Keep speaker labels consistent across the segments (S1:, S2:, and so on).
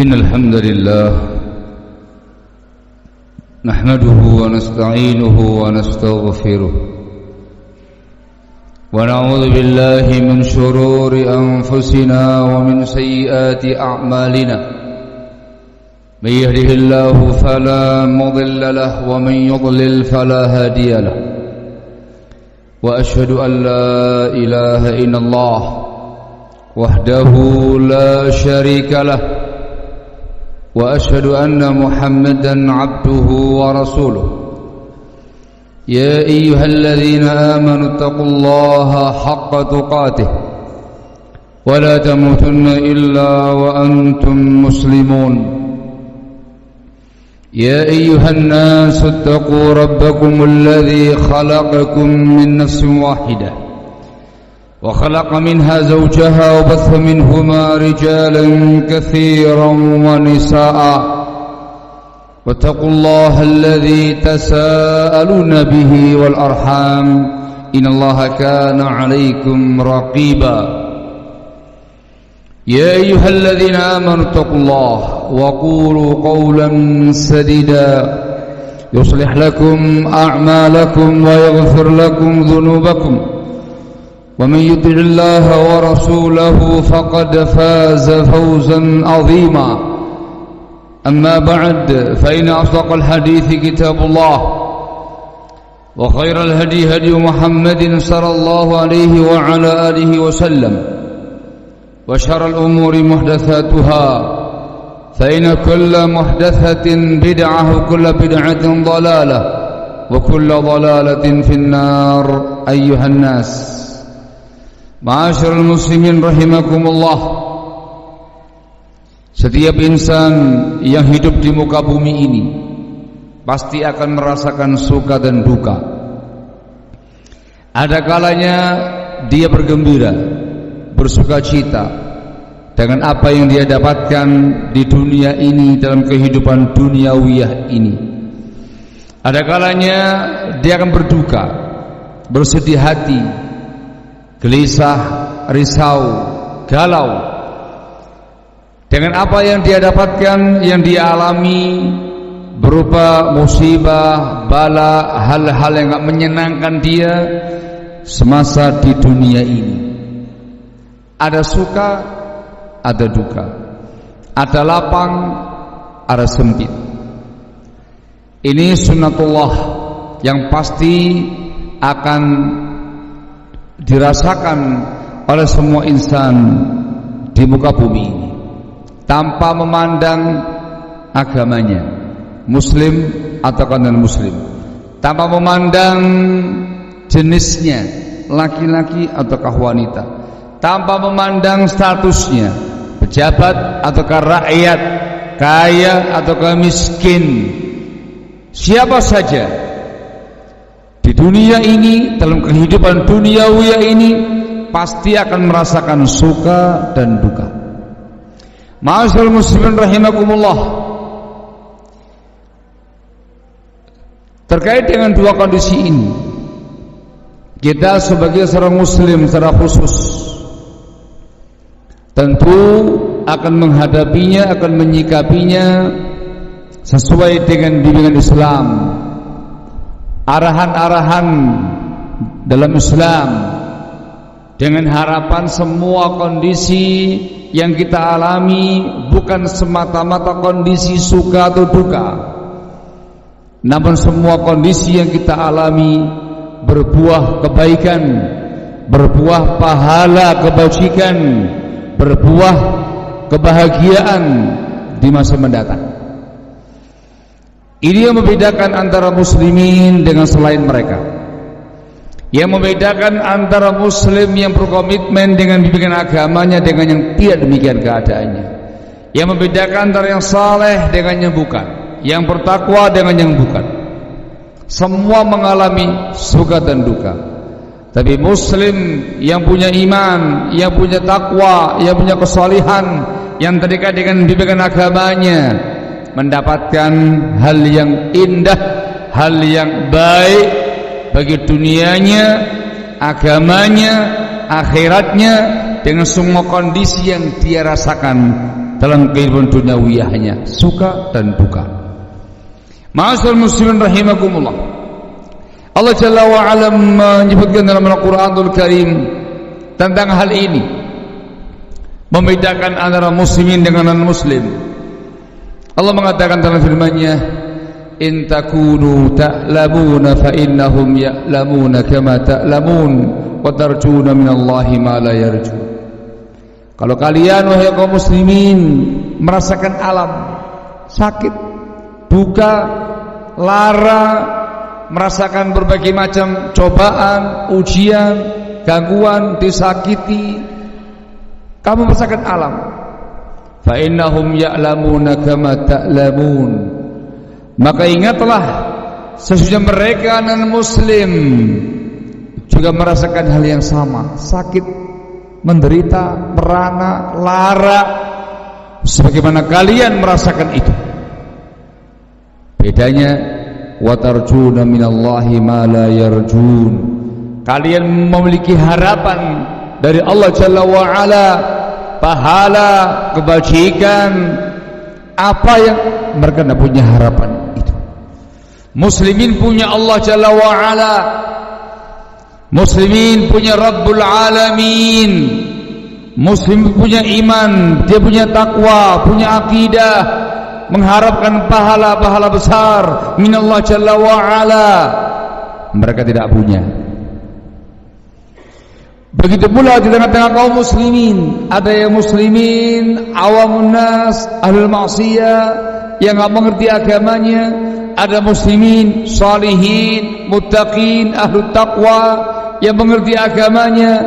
S1: إن الحمد لله نحمده ونستعينه ونستغفره ونعوذ بالله من شرور أنفسنا ومن سيئات أعمالنا من يهده الله فلا مضل له ومن يضلل فلا هادي له وأشهد أن لا إله إلا الله وحده لا شريك له وأشهد أن محمدا عبده ورسوله يا أيها الذين آمنوا اتقوا الله حق تقاته ولا تموتن إلا وأنتم مسلمون يا أيها الناس اتقوا ربكم الذي خلقكم من نفس واحدة وخلق منها زوجها وبث منهما رجالا كثيرا ونساء واتقوا الله الذي تساءلون به والأرحام إن الله كان عليكم رقيبا يا أيها الذين آمنوا اتقوا الله وقولوا قولا سديدا يصلح لكم أعمالكم ويغفر لكم ذنوبكم ومن يطع الله ورسوله فقد فاز فوزا عظيما أما بعد فإن أصدق الحديث كتاب الله وخير الهدي هدي محمد صلى الله عليه وعلى آله وسلم وشر الأمور محدثاتها فإن كل محدثة بدعة وكل بدعة ضلالة وكل ضلالة في النار أيها الناس Ma'asyiral muslimin rahimakumullah. Setiap insan yang hidup di muka bumi ini pasti akan merasakan suka dan duka. Ada kalanya dia bergembira, bersukacita dengan apa yang dia dapatkan di dunia ini, dalam kehidupan duniawiyah ini. Ada kalanya dia akan berduka, bersedih hati, gelisah, risau, galau dengan apa yang dia dapatkan, yang dia alami berupa musibah, bala, hal-hal yang tidak menyenangkan dia semasa di dunia ini. Ada suka, ada duka, ada lapang, ada sempit. Ini sunnatullah yang pasti akan dirasakan oleh semua insan di muka bumi ini tanpa memandang agamanya, muslim atau non muslim, tanpa memandang jenisnya, laki-laki ataukah wanita, tanpa memandang statusnya, pejabat ataukah rakyat, kaya ataukah miskin, siapa saja di dunia ini, dalam kehidupan duniawi ini pasti akan merasakan suka dan duka. Ma'asyiral muslimin rahimakumullah. Terkait dengan dua kondisi ini, kita sebagai seorang muslim secara khusus tentu akan menghadapinya, akan menyikapinya sesuai dengan bimbingan Islam, arahan-arahan dalam Islam, dengan harapan semua kondisi yang kita alami bukan semata-mata kondisi suka atau duka, namun semua kondisi yang kita alami berbuah kebaikan, berbuah pahala kebajikan, berbuah kebahagiaan di masa mendatang. Ini yang membedakan antara muslimin dengan selain mereka, yang membedakan antara muslim yang berkomitmen dengan bimbingan agamanya dengan yang tidak demikian keadaannya, yang membedakan antara yang saleh dengan yang bukan, yang bertakwa dengan yang bukan. Semua mengalami suka dan duka, tapi muslim yang punya iman, yang punya takwa, yang punya kesalihan, yang terdekat dengan bimbingan agamanya, mendapatkan hal yang indah, hal yang baik bagi dunianya, agamanya, akhiratnya, dengan semua kondisi yang dia rasakan dalam kehidupan duniawiyahnya, suka dan duka. Ma'asyiral muslimin rahimakumullah, Allah Jalla wa Ala menyebutkan dalam Al-Qur'anul Karim tentang hal ini, membedakan antara muslimin dengan non-muslim. Allah mengatakan dalam firman-Nya, in takunu ta'lamuna fa innahum ya'lamuna kama ta'lamun wa tarjuna minallahi ma la yarjun. Kalau kalian wahai kaum muslimin merasakan alam sakit, duka, lara, merasakan berbagai macam cobaan, ujian, gangguan, disakiti, kamu merasakan alam, fa innahum ya'lamuna kama ta'lamun, maka ingatlah sesungguhnya mereka non-muslim juga merasakan hal yang sama, sakit, menderita, merana, lara, sebagaimana kalian merasakan itu. Bedanya, wa tarjuna minallahi ma la yarjun, kalian memiliki harapan dari Allah Jalla wa Ala, pahala, kebajikan, apa yang mereka tidak punya harapan itu. Muslimin punya Allah Jalla wa Ala, muslimin punya Rabbul Alamin, muslim punya iman, dia punya takwa, punya akidah, mengharapkan pahala-pahala besar minallah Jalla wa Ala. Mereka tidak punya. Begitu pula di tengah-tengah kaum muslimin, ada yang muslimin awamun nas, ahlul maksiyah, yang enggak mengerti agamanya. Ada muslimin salihin, muttaqin, ahlut taqwa, yang mengerti agamanya.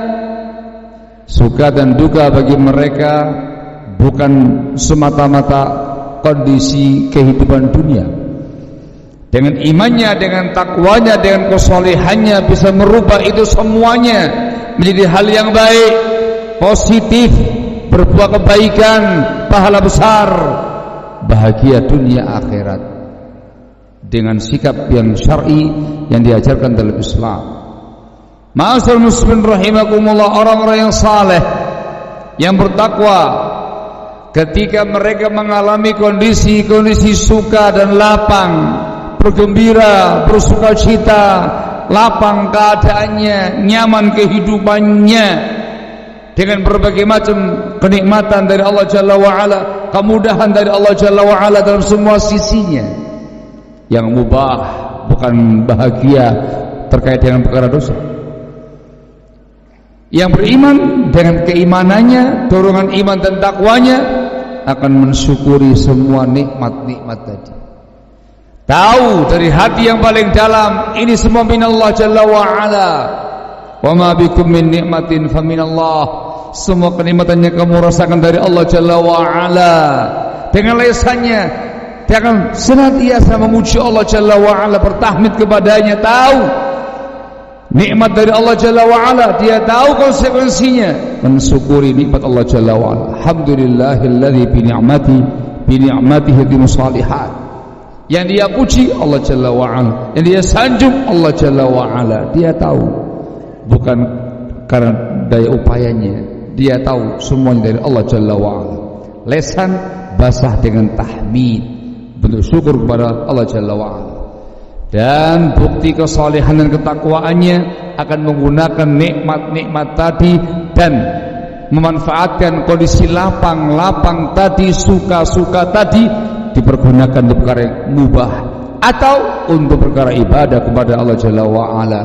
S1: Suka dan duka bagi mereka bukan semata-mata kondisi kehidupan dunia. Dengan imannya, dengan takwanya, dengan kesalehannya bisa merubah itu semuanya menjadi hal yang baik, positif, berbuah kebaikan, pahala besar, bahagia dunia akhirat dengan sikap yang syar'i yang diajarkan dalam Islam. Ma'asyiral muslimin rahimakumullah, orang-orang yang saleh, yang bertakwa, ketika mereka mengalami kondisi-kondisi suka dan lapang, bergembira, bersukacita, lapang keadaannya, nyaman kehidupannya, dengan berbagai macam kenikmatan dari Allah Jalla wa Ala, kemudahan dari Allah Jalla wa Ala dalam semua sisinya, yang mubah, bukan bahagia terkait dengan perkara dosa. Yang beriman dengan keimanannya, dorongan iman dan takwanya, akan mensyukuri semua nikmat-nikmat tadi. Tahu dari hati yang paling dalam, ini semua minallah Jalla wa Ala. Wa ma bikum min nikmatin fa minallah. Semua kenikmatan yang kamu rasakan dari Allah Jalla wa Ala. Dengan lesannya dia akan senantiasa memuji Allah Jalla wa Ala, bertahmid kepadanya. Tahu nikmat dari Allah Jalla wa Ala, dia tahu konsekuensinya, mensyukuri nikmat Allah Jalla wa Ala. Alhamdulillahilladzi bi ni'matihi tatimmu shalihat. Yang dia puji Allah Jalla wa Ala, yang dia sanjung Allah Jalla wa Ala. Dia tahu bukan karena daya upayanya, dia tahu semuanya dari Allah Jalla wa Ala. Lesan basah dengan tahmid, bentuk syukur kepada Allah Jalla wa Ala. Dan bukti kesalehan dan ketakwaannya akan menggunakan nikmat-nikmat tadi dan memanfaatkan kondisi lapang-lapang tadi, suka-suka tadi, dipergunakan untuk perkara yang mubah atau untuk perkara ibadah kepada Allah Jalla wa Ala.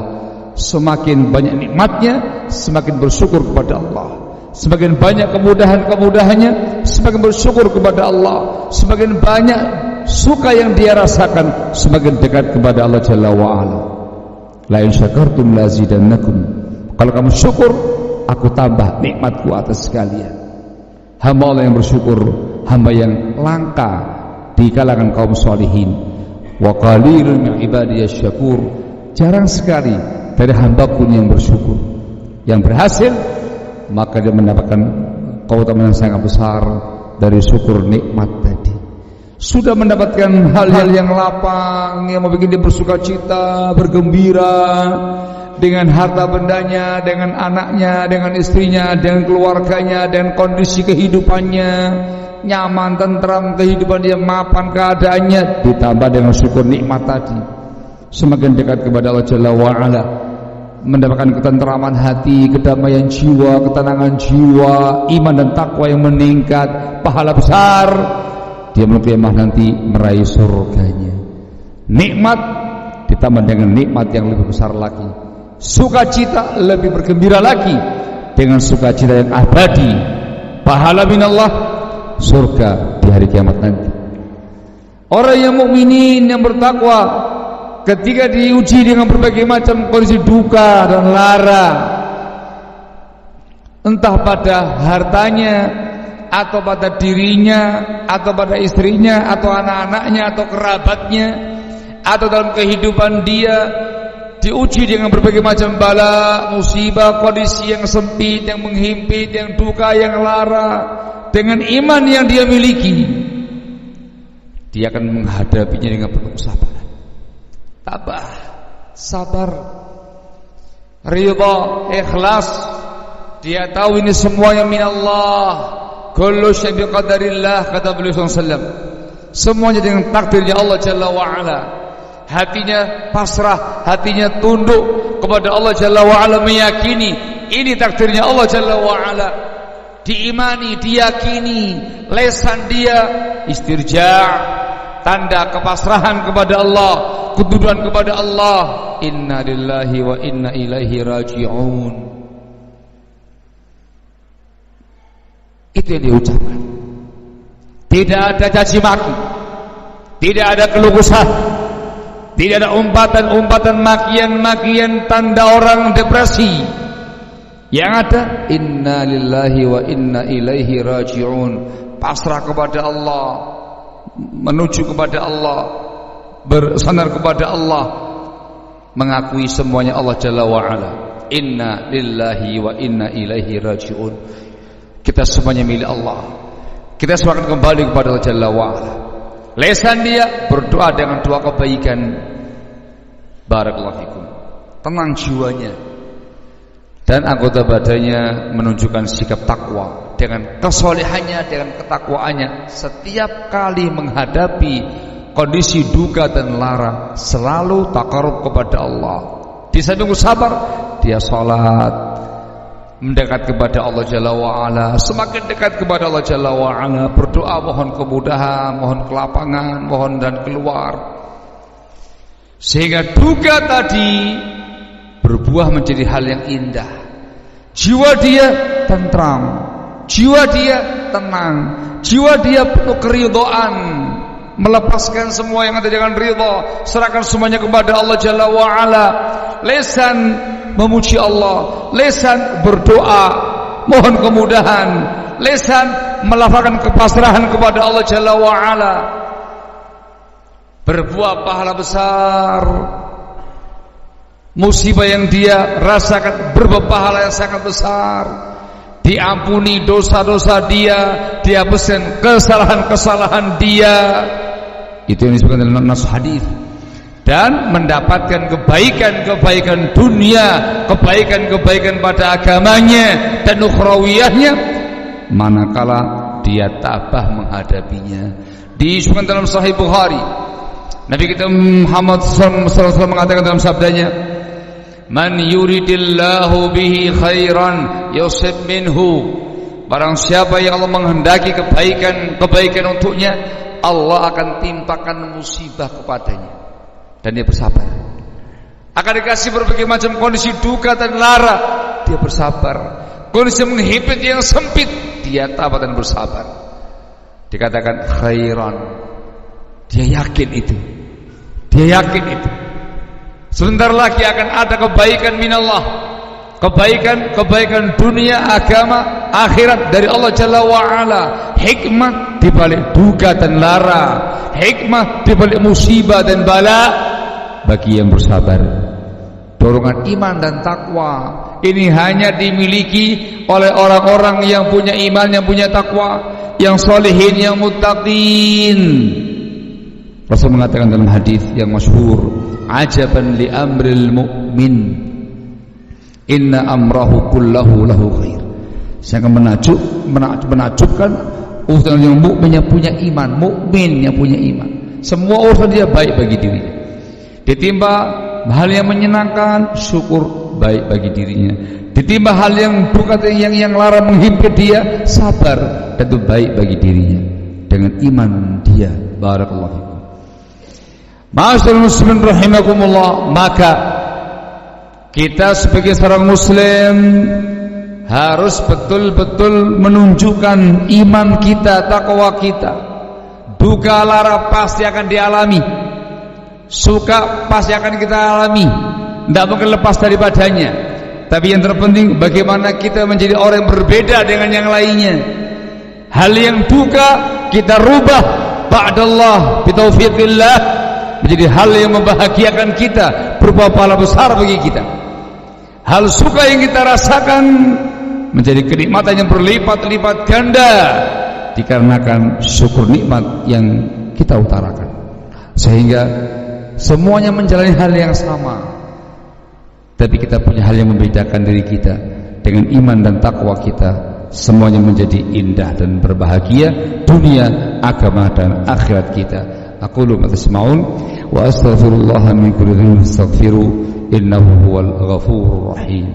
S1: Semakin banyak nikmatnya, semakin bersyukur kepada Allah. Semakin banyak kemudahan-kemudahannya, semakin bersyukur kepada Allah. Semakin banyak suka yang dia rasakan, semakin dekat kepada Allah Jalla wa Ala. La in syakartum lazidannakum. Kalau kamu syukur, aku tambah nikmatku atas sekalian. Hamba Allah yang bersyukur, hamba yang langka di kalangan kaum sholihin. Wa qalilun min ibadiyasy syakur. Jarang sekali dari hambaku yang bersyukur. Yang berhasil, maka dia mendapatkan keutamaan yang sangat besar dari syukur nikmat tadi. Sudah mendapatkan hal-hal yang lapang, yang membuat dia bersuka cita, bergembira, dengan harta bendanya, dengan anaknya, dengan istrinya, dengan keluarganya, dengan kondisi kehidupannya, nyaman, tentram kehidupan dia, mapan keadaannya, ditambah dengan syukur nikmat tadi, semakin dekat kepada Allah Jalla wa'ala, mendapatkan ketentraman hati, kedamaian jiwa, ketenangan jiwa, iman dan takwa yang meningkat, pahala besar, dia kiamah nanti meraih surganya. Nikmat ditambah dengan nikmat yang lebih besar lagi, sukacita lebih bergembira lagi dengan sukacita yang abadi, pahala minallah, surga di hari kiamat nanti. Orang yang mukminin yang bertakwa ketika diuji dengan berbagai macam kondisi duka dan lara, entah pada hartanya atau pada dirinya atau pada istrinya atau anak-anaknya atau kerabatnya atau dalam kehidupan dia, diuji dengan berbagai macam bala, musibah, kondisi yang sempit, yang menghimpit, yang duka, yang lara, dengan iman yang dia miliki, dia akan menghadapinya dengan penuh kesabaran. Tabah, sabar, ridha, ikhlas. Dia tahu ini semuanya minallah, kullu syai'in biqadarillah, kata beliau sallallahu, semuanya dengan takdirnya Allah Jalla wa'ala. Hatinya pasrah, hatinya tunduk kepada Allah Jalla wa'ala, meyakini ini takdirnya Allah Jalla wa'ala, diimani, diyakini, lesan dia istirja', tanda kepasrahan kepada Allah, ketundukan kepada Allah. Inna lillahi wa inna ilaihi raji'un. Itu yang diucapkan. Tidak ada caci maki, tidak ada keluh kesah, tidak ada umpatan-umpatan, makian-makian tanda orang depresi. Yang ada inna lillahi wa inna ilaihi raji'un, pasrah kepada Allah, menuju kepada Allah, bersandar kepada Allah, mengakui semuanya Allah Jalla wa'ala. Inna lillahi wa inna ilaihi raji'un. Kita semuanya milik Allah, kita semua akan kembali kepada Allah Jalla wa'ala. Lesan dia berdoa dengan doa kebaikan, barakallahu fikum, tenang jiwanya, dan anggota badannya menunjukkan sikap takwa dengan kesolehannya, dengan ketakwaannya. Setiap kali menghadapi kondisi duka dan lara, selalu takarub kepada Allah. Di samping sabar, dia salat, mendekat kepada Allah Jalla wa'ala, semakin dekat kepada Allah Jalla wa'ala, berdoa mohon kemudahan, mohon kelapangan, mohon dan keluar, sehingga duka tadi berbuah menjadi hal yang indah. Jiwa dia tentram, jiwa dia tenang, jiwa dia penuh keridhaan, melepaskan semua yang ada dengan ridha, serahkan semuanya kepada Allah Jalla wa'ala. Lesan memuji Allah, lesan berdoa mohon kemudahan, lesan melafazkan kepasrahan kepada Allah Jalla wa'ala, berbuah pahala besar. Musibah yang dia rasakan berbuah pahala yang sangat besar, diampuni dosa-dosa dia, dihapuskan kesalahan-kesalahan dia. Itu yang disebutkan dalam nas hadis. Dan mendapatkan kebaikan-kebaikan dunia, kebaikan-kebaikan pada agamanya dan ukhrawiyahnya, manakala dia tabah menghadapinya. Disebutkan dalam Sahih Bukhari, Nabi kita Muhammad SAW mengatakan dalam sabdanya, man yuridillahu bihi khairan yusib minhu, barang siapa yang Allah menghendaki kebaikan untuknya, Allah akan timpakan musibah kepadanya, dan dia bersabar. Akan dikasih berbagai macam kondisi duka dan lara, dia bersabar. Kondisi menghimpit yang sempit, dia tabah dan bersabar. Dikatakan khairan, dia yakin itu, dia yakin itu. Sebentar lagi akan ada kebaikan minallah, kebaikan dunia, agama, akhirat dari Allah Jalla wa'ala. Hikmah di balik duka dan lara, hikmah di balik musibah dan bala bagi yang bersabar. Dorongan iman dan takwa ini hanya dimiliki oleh orang-orang yang punya iman, yang punya takwa, yang solehin, yang muttaqin. Rasul mengatakan dalam hadis yang masyhur, ajaban li amril mu'min, Inna amrahu kullahu lahu khair. Saya akan menakjubkan urusan yang mukmin yang punya iman, mukmin yang punya iman. Semua urusan dia baik bagi dirinya. Ditimpa hal yang menyenangkan, syukur, baik bagi dirinya. Ditimpa hal yang duka, yang larang menghimpit dia, sabar, dan itu baik bagi dirinya. Dengan iman dia, barakallahu fikum. Ma'asyiral muslimin rahimakumullah, maka kita sebagai seorang muslim harus betul-betul menunjukkan iman kita, takwa kita. Duka lara pasti akan dialami, suka pasti akan kita alami, tidak mungkin lepas daripadanya. Tapi yang terpenting bagaimana kita menjadi orang yang berbeda dengan yang lainnya. Hal yang duka kita rubah ba'dallah bitaufiqillah menjadi hal yang membahagiakan kita, berupa pahala besar bagi kita. Hal suka yang kita rasakan menjadi kenikmatan yang berlipat-lipat ganda dikarenakan syukur nikmat yang kita utarakan. Sehingga semuanya menjalani hal yang sama, tapi kita punya hal yang membedakan diri kita. Dengan iman dan takwa kita, semuanya menjadi indah dan berbahagia dunia, agama dan akhirat kita. Aqulu ma tasma'un wa astaghfirullah min kulli dhanbin fastaghfiruh innahu huwal ghafurur rahim.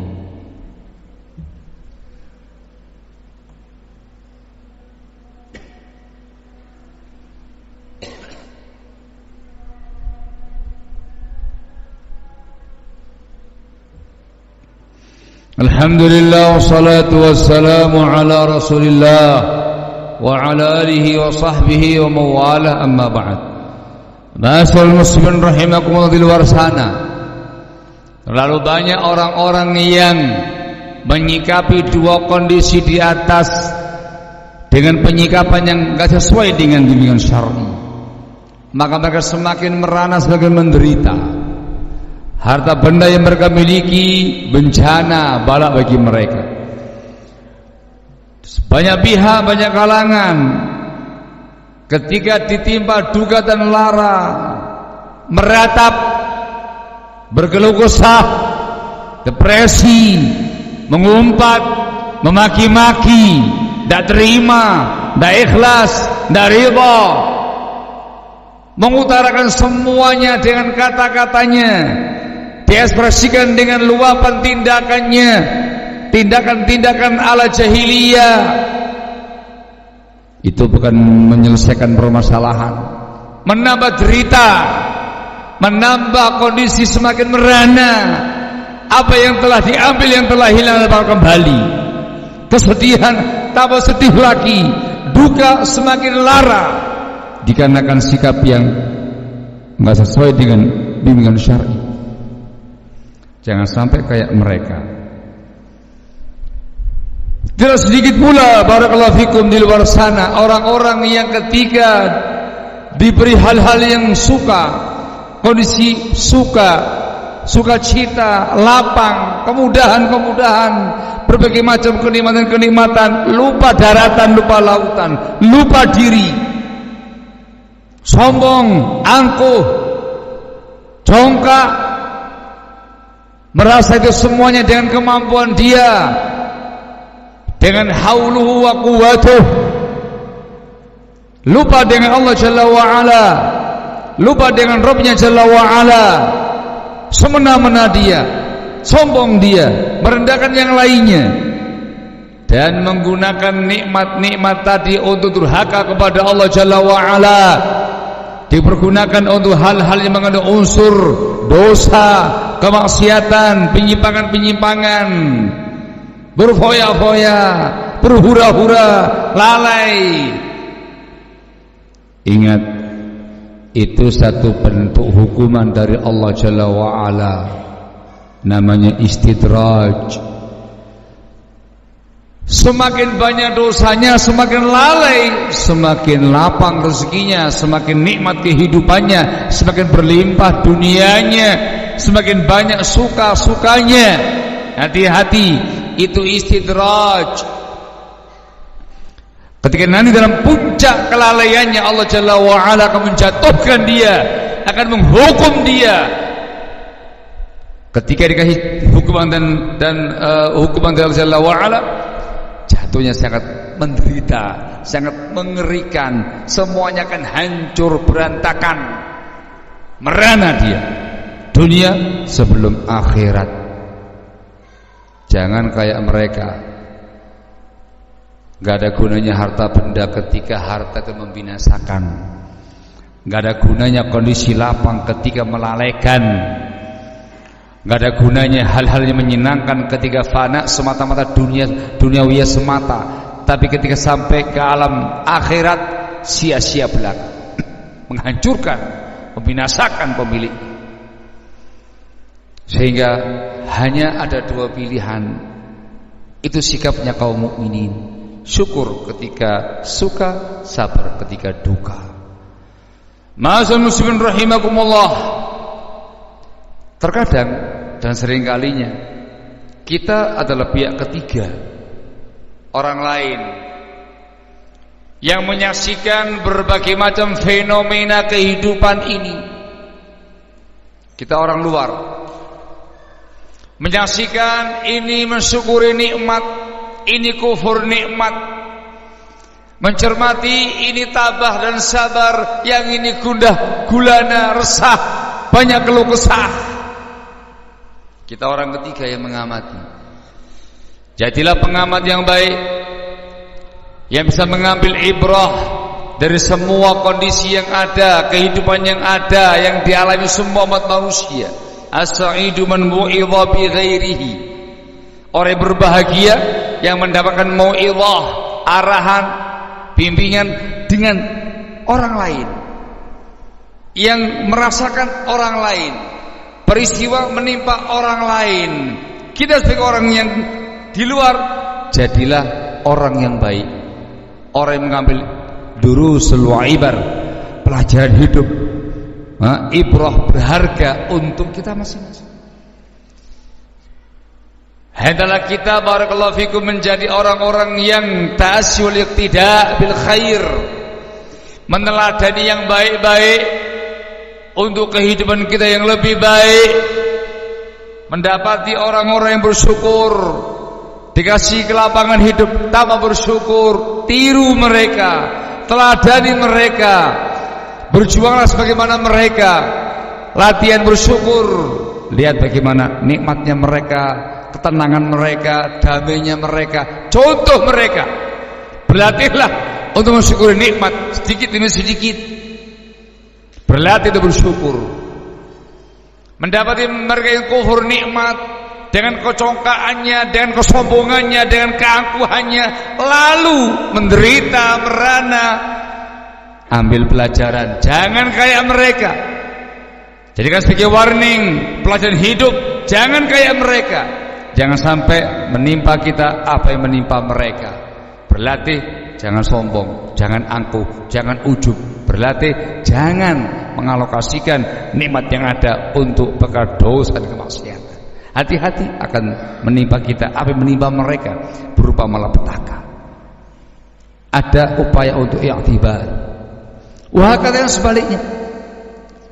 S1: Alhamdulillah wassalatu wassalamu ala Rasulillah wa ala alihi wa sahbihi wa mawalah, amma ba'd. Ma'asyiral muslimin rahimakumullah di luar sana, terlalu banyak orang-orang yang menyikapi dua kondisi di atas dengan penyikapan yang tidak sesuai dengan bimbingan syar'i, maka mereka semakin merana, semakin menderita. Harta benda yang mereka miliki bencana, bala bagi mereka. Banyak pihak, banyak kalangan ketika ditimpa duka dan lara meratap, berkeluh kesah, depresi, mengumpat, memaki-maki, tidak terima, tidak ikhlas, tidak ridha, mengutarakan semuanya dengan kata-katanya, diekspresikan dengan luapan tindakannya, tindakan-tindakan ala jahiliyah. Itu bukan menyelesaikan permasalahan, menambah derita, menambah kondisi semakin merana. Apa yang telah diambil, yang telah hilang dapat kembali. Kesedihan tambah sedih lagi, duka semakin lara dikarenakan sikap yang enggak sesuai dengan bimbingan syar'i. Jangan sampai kayak mereka. Tidak sedikit pula barakallahu fikum di luar sana orang-orang yang ketika diberi hal-hal yang suka, kondisi sukacita, lapang, kemudahan, berbagai macam kenikmatan, lupa daratan, lupa lautan, lupa diri, sombong, angkuh, jongkak, merasa itu semuanya dengan kemampuan dia, dengan hauluhu wa quwwatuh, lupa dengan Allah Jalla wa'ala, lupa dengan Rabbnya Jalla wa'ala, semena-mena dia, sombong dia, merendahkan yang lainnya, dan menggunakan nikmat-nikmat tadi untuk durhaka kepada Allah Jalla wa'ala, dipergunakan untuk hal-hal yang mengandung unsur dosa, kemaksiatan, penyimpangan-penyimpangan, berfoya-foya, berhura-hura, lalai. Ingat, itu satu bentuk hukuman dari Allah Jalla wa'ala, namanya istidraj. Semakin banyak dosanya, semakin lalai, semakin lapang rezekinya, semakin nikmat kehidupannya, semakin berlimpah dunianya, semakin banyak suka-sukanya. Hati-hati, itu istidraj. Ketika nanti dalam puncak kelalaiannya, Allah Jalla wa'ala akan menjatuhkan dia, akan menghukum dia ketika dikasih hukuman dan hukuman dari Allah Jalla wa'ala, jatuhnya sangat menderita, sangat mengerikan, semuanya akan hancur berantakan, merana dia dunia sebelum akhirat. Jangan kayak mereka, gak ada gunanya harta benda ketika harta itu membinasakan, gak ada gunanya kondisi lapang ketika melalaikan, gak ada gunanya hal-hal yang menyenangkan ketika fana semata-mata duniawiya semata, tapi ketika sampai ke alam akhirat sia-sia belaka, menghancurkan, membinasakan pemilik. Sehingga hanya ada dua pilihan, itu sikapnya kaum mukminin: syukur ketika suka, sabar ketika duka. Ma'asyiral muslimin rahimakumullah, terkadang dan sering kalinya kita adalah pihak ketiga, orang lain yang menyaksikan berbagai macam fenomena kehidupan ini. Kita orang luar menyaksikan ini, mensyukuri nikmat, ini kufur nikmat, mencermati ini tabah dan sabar, yang ini gundah gulana, resah, banyak keluh kesah. Kita orang ketiga yang mengamati. Jadilah pengamat yang baik, yang bisa mengambil ibrah dari semua kondisi yang ada, kehidupan yang ada, yang dialami semua umat manusia. As-sa'idu man mu'idha bi ghairihi, orang yang berbahagia yang mendapatkan mau'idhah, arahan, bimbingan dengan orang lain, yang merasakan orang lain, peristiwa menimpa orang lain. Kita sebagai orang yang di luar, jadilah orang yang baik, orang yang mengambil durusul ibar, pelajaran hidup, ibrah berharga untuk kita masing-masing. Hendaklah kita barakallahu fikum menjadi orang-orang yang ta'asyul iqtida bil khair, meneladani yang baik-baik untuk kehidupan kita yang lebih baik, mendapati orang-orang yang bersyukur, dikasih kelapangan hidup tanpa bersyukur, tiru mereka, teladani mereka, berjuanglah sebagaimana mereka, latihan bersyukur, lihat bagaimana nikmatnya mereka, ketenangan mereka, damainya mereka, contoh mereka. Berlatihlah untuk mensyukuri nikmat sedikit demi sedikit, berlatih untuk bersyukur. Mendapati mereka yang kufur nikmat dengan kecongkaannya, dengan kesombongannya, dengan keangkuhannya, lalu menderita, merana, ambil pelajaran, jangan kayak mereka. Jadikan sebagai warning, pelajaran hidup, jangan kayak mereka. Jangan sampai menimpa kita apa yang menimpa mereka. Berlatih, jangan sombong, jangan angkuh, jangan ujub. Berlatih, jangan mengalokasikan nikmat yang ada untuk bekal dosa dan kemaksiatan. Hati-hati akan menimpa kita apa yang menimpa mereka berupa malapetaka. Ada upaya untuk i'tibar. Wah, kata yang sebaliknya,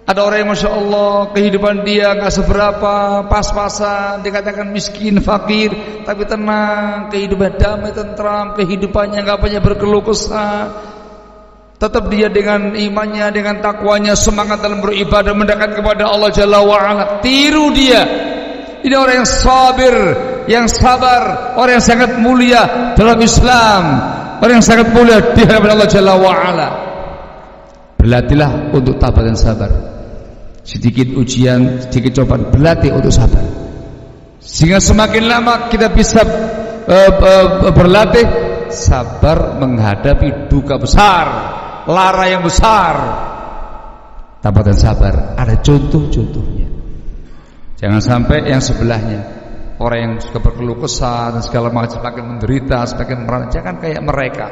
S1: ada orang yang masya Allah kehidupan dia nggak seberapa, pas-pasan, dikatakan miskin, fakir, tapi tenang, kehidupan damai, tentram, kehidupannya nggak banyak berkeluh kesah, tetap dia dengan imannya, dengan takwanya, semangat dalam beribadah, mendekat kepada Allah Jalla wa'ala. Tiru dia. Ini orang yang sabir, yang sabar, orang yang sangat mulia dalam Islam, orang yang sangat mulia di hadapan Allah Jalla wa'ala. Berlatihlah untuk tabah dan sabar. Sedikit ujian, sedikit cobaan, berlatih untuk sabar. Sehingga semakin lama kita bisa berlatih sabar menghadapi duka besar, lara yang besar. Tabah dan sabar, ada contoh-contohnya. Jangan sampai yang sebelahnya, orang yang suka berkeluh kesah dan segala macam, semakin menderita, semakin merana. Jangan kayak mereka.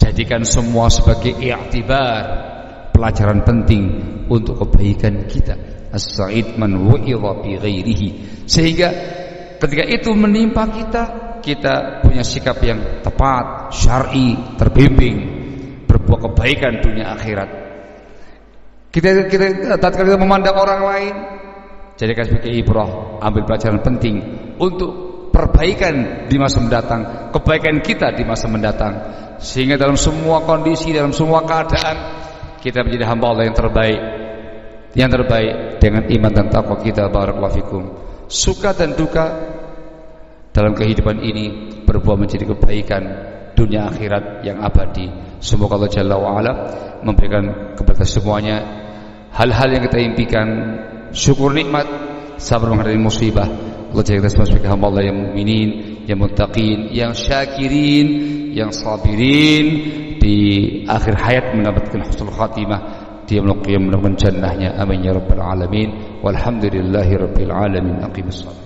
S1: Jadikan semua sebagai i'tibar, pelajaran penting untuk kebaikan kita. As-sa'id man wa'idha bi ghairihi. Sehingga ketika itu menimpa kita, kita punya sikap yang tepat, syar'i, terbimbing, berbuat kebaikan dunia akhirat. Kita tatkala kita memandang orang lain, jadikan sebagai ibrah, ambil pelajaran penting untuk perbaikan di masa mendatang, kebaikan kita di masa mendatang, sehingga dalam semua kondisi, dalam semua keadaan kita menjadi hamba Allah yang terbaik dengan iman dan takwa kita. Barakallahu fikum. Suka dan duka dalam kehidupan ini berbuah menjadi kebaikan dunia akhirat yang abadi. Semoga Allah Jalla wa'ala memberikan kepada semuanya hal-hal yang kita impikan, syukur nikmat, sabar menghadapi musibah. Allah jadikan kita sebagai hamba Allah yang mukminin, yang muttaqin, yang syakirin, yang sabirin, di akhir hayat mendapatkan husnul khatimah, dia mendapatkan jannahnya. Amin ya rabbal alamin. Walhamdulillahi rabbil alamin. Aqimus salat.